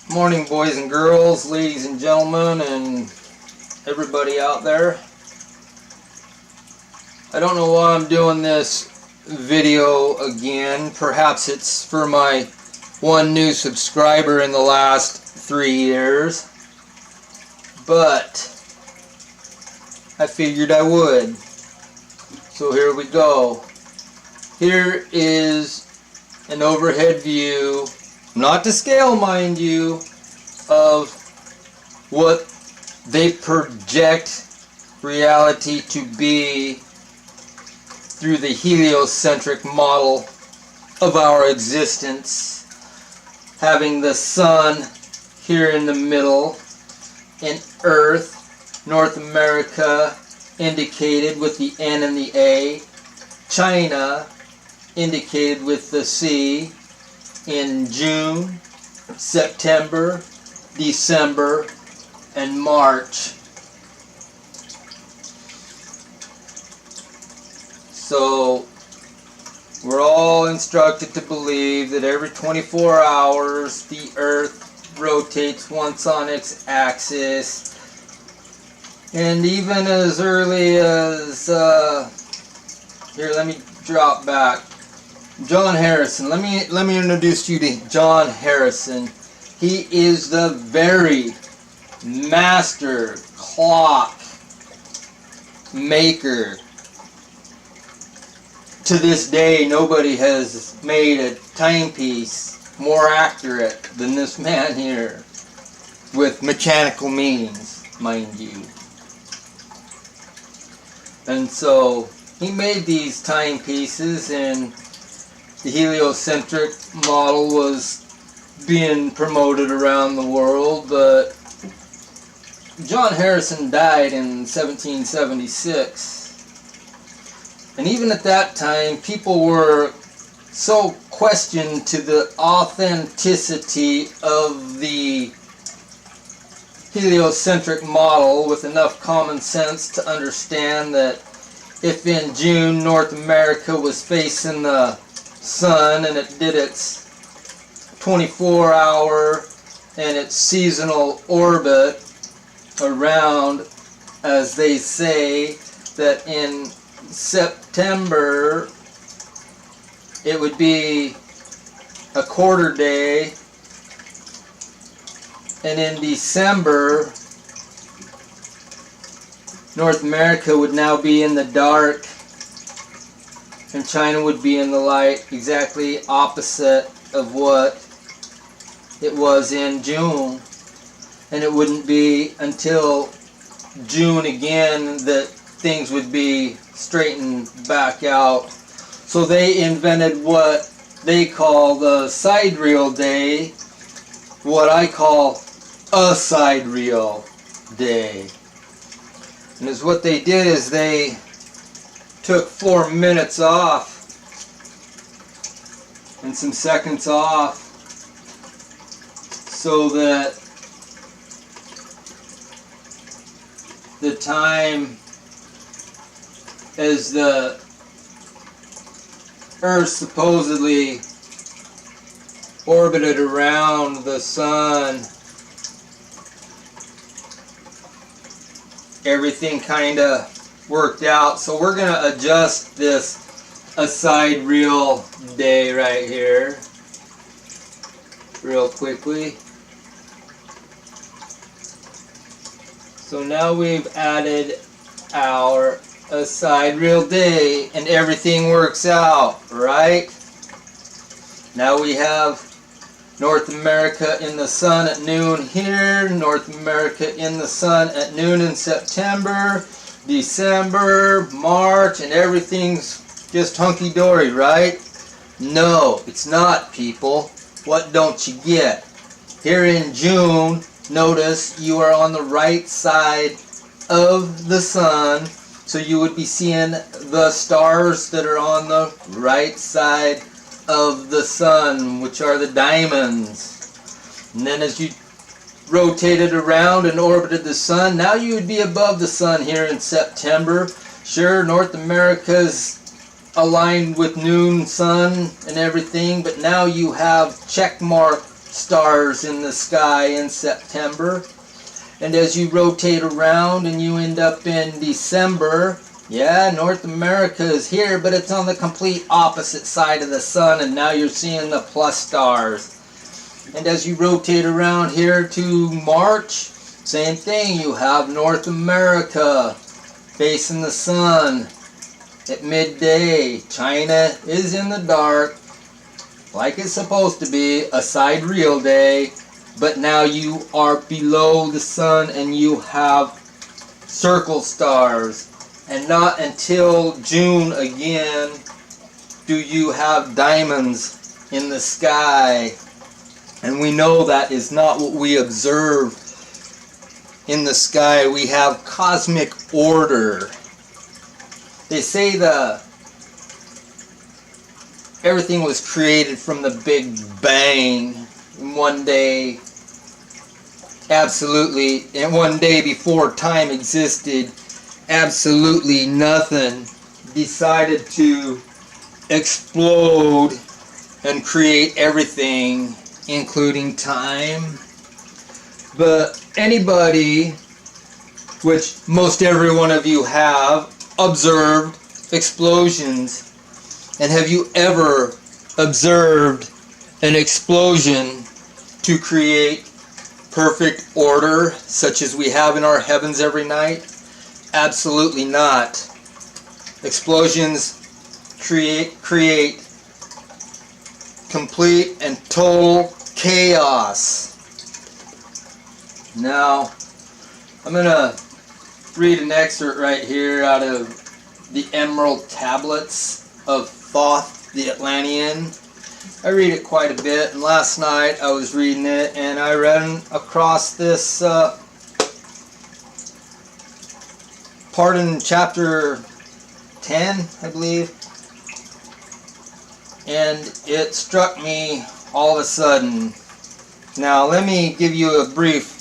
Morning, boys and girls, ladies and gentlemen, and everybody out there. I don't know why I'm doing this video again. Perhaps it's for my one new subscriber in the last 3 years, but I figured I would. So here we go. Here is an overhead view, not to scale mind you, of what they project reality to be through the heliocentric model of our existence, having the sun here in the middle and Earth, North America indicated with the N and the A, China indicated with the C in June, September, December, and March. So we're all instructed to believe that every 24 hours the Earth rotates once on its axis, and even as early as here, let me drop back. John Harrison. Let me introduce you to John Harrison. He is the very master clock maker. To this day, nobody has made a timepiece more accurate than this man here, with mechanical means, mind you. And so he made these timepieces, and the heliocentric model was being promoted around the world, but John Harrison died in 1776. And even at that time, people were so questioned to the authenticity of the heliocentric model with enough common sense to understand that if in June North America was facing the sun and it did its 24-hour and its seasonal orbit around, as they say, that in September it would be a quarter day, and in December North America would now be in the dark and China would be in the light, exactly opposite of what it was in June. And it wouldn't be until June again that things would be straightened back out. So they invented what they call the sidereal day, what I call A-Sidereal day. And is what they did is they took 4 minutes off and some seconds off so that the time as the Earth supposedly orbited around the sun, everything kind of worked out. So we're going to adjust this A-Sidereal day right here real quickly. So now we've added our A-Sidereal day and everything works out, right? Now we have North America in the sun at noon here, North America in the sun at noon in September, December, March, and everything's just hunky-dory, right? No, it's not, people. What don't you get? Here in June, notice you are on the right side of the sun, so you would be seeing the stars that are on the right side of the sun, which are the diamonds. And then as you rotated around and orbited the sun, now you would be above the sun here in September. Sure, North America's aligned with noon sun and everything, but now you have check mark stars in the sky in September. And as you rotate around and you end up in December, yeah, North America is here, but it's on the complete opposite side of the sun, and now you're seeing the plus stars. And as you rotate around here to March, same thing, you have North America facing the sun at midday. China is in the dark, like it's supposed to be, a sidereal day. But now you are below the sun and you have circle stars. And not until June again do you have diamonds in the sky. And we know that is not what we observe in the sky. We have cosmic order. They say everything was created from the Big Bang in one day. Absolutely, and one day before time existed, absolutely nothing decided to explode and create everything, including time. But anybody, which most every one of you have, observed explosions. And have you ever observed an explosion to create perfect order such as we have in our heavens every night? Absolutely not. Explosions create complete and total chaos. Now, I'm going to read an excerpt right here out of the Emerald Tablets of Thoth, the Atlantean. I read it quite a bit, and last night I was reading it and I ran across this part in chapter 10, I believe, and it struck me all of a sudden. Now let me give you a brief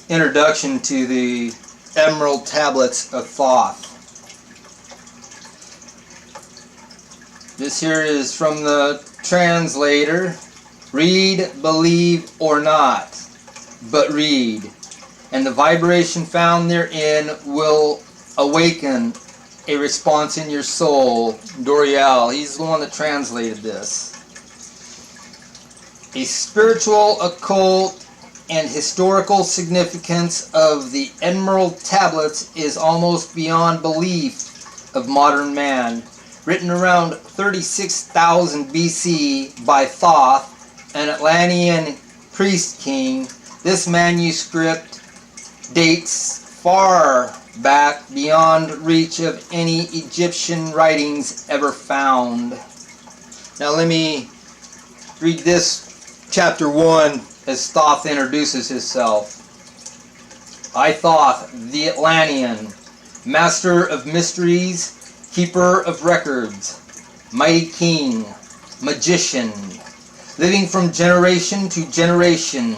introduction to the Emerald Tablets of Thoth. This here is from the translator. Read, believe, or not, but read, and the vibration found therein will awaken a response in your soul. Dorial, he's the one that translated this. A spiritual, occult, and historical significance of the Emerald Tablets is almost beyond belief of modern man. Written around 36,000 BC by Thoth, an Atlantean priest king, this manuscript dates far back beyond reach of any Egyptian writings ever found. Now let me read this chapter 1 as Thoth introduces himself. I, Thoth, the Atlantean, master of mysteries, keeper of records, mighty king, magician, living from generation to generation,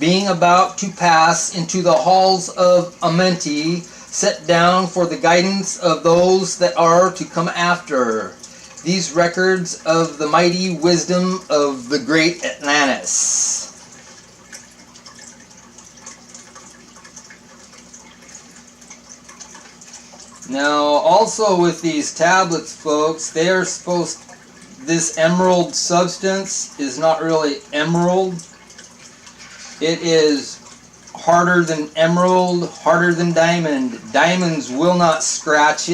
being about to pass into the halls of Amenti, set down for the guidance of those that are to come after, these records of the mighty wisdom of the great Atlantis. Now, also with these tablets, folks, they are this emerald substance is not really emerald. It is harder than emerald, harder than diamond. Diamonds will not scratch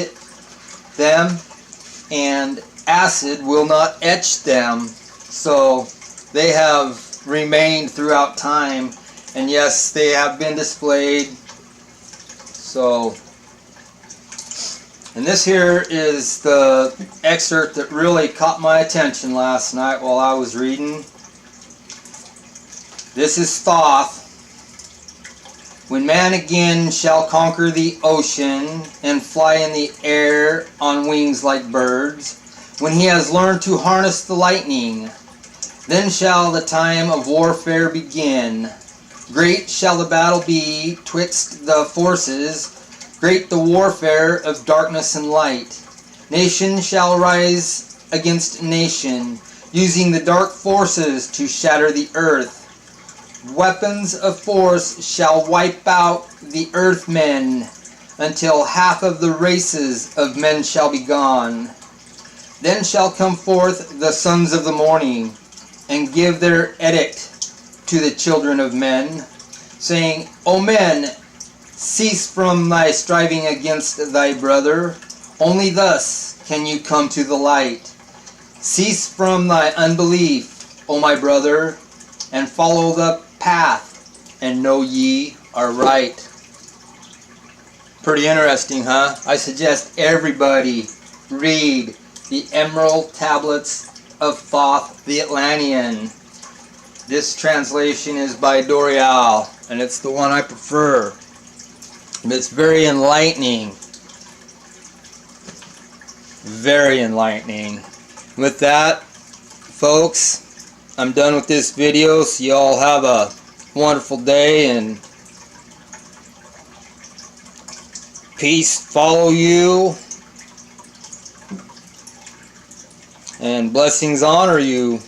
them, and acid will not etch them. So they have remained throughout time, and yes, they have been displayed. So, and this here is the excerpt that really caught my attention last night while I was reading. This is Thoth. When man again shall conquer the ocean and fly in the air on wings like birds, when he has learned to harness the lightning, then shall the time of warfare begin. Great shall the battle be twixt the forces, great the warfare of darkness and light. Nation shall rise against nation, using the dark forces to shatter the earth. Weapons of force shall wipe out the earthmen until half of the races of men shall be gone. Then shall come forth the sons of the morning, and give their edict to the children of men, saying, O men, cease from thy striving against thy brother. Only thus can you come to the light. Cease from thy unbelief, O my brother, and follow the path, and know ye are right. Pretty interesting, huh? I suggest everybody read the Emerald Tablets of Thoth the Atlantean. This translation is by Doreal, and it's the one I prefer. It's very enlightening. Very enlightening. With that, folks, I'm done with this video, so you all have a wonderful day, and peace follow you, and blessings honor you.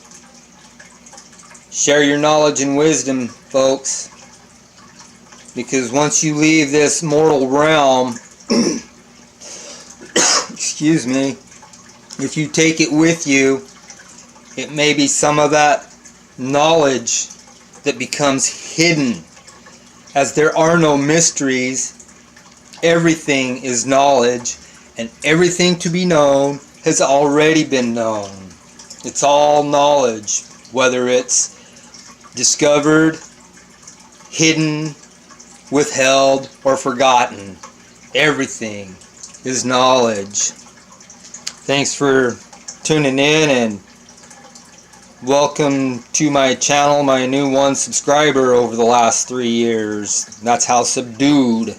Share your knowledge and wisdom, folks, because once you leave this mortal realm, excuse me, if you take it with you, it may be some of that knowledge that becomes hidden. As there are no mysteries, everything is knowledge, and everything to be known has already been known. It's all knowledge, whether it's discovered, hidden, withheld, or forgotten. Everything is knowledge. Thanks for tuning in, and welcome to my channel, my new one subscriber over the last 3 years. That's how subdued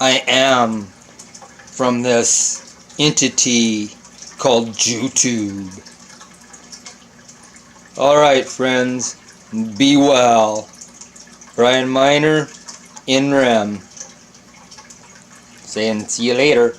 I am from this entity called YouTube. Alright, friends, be well. Brian Miner, in REM. Saying see you later.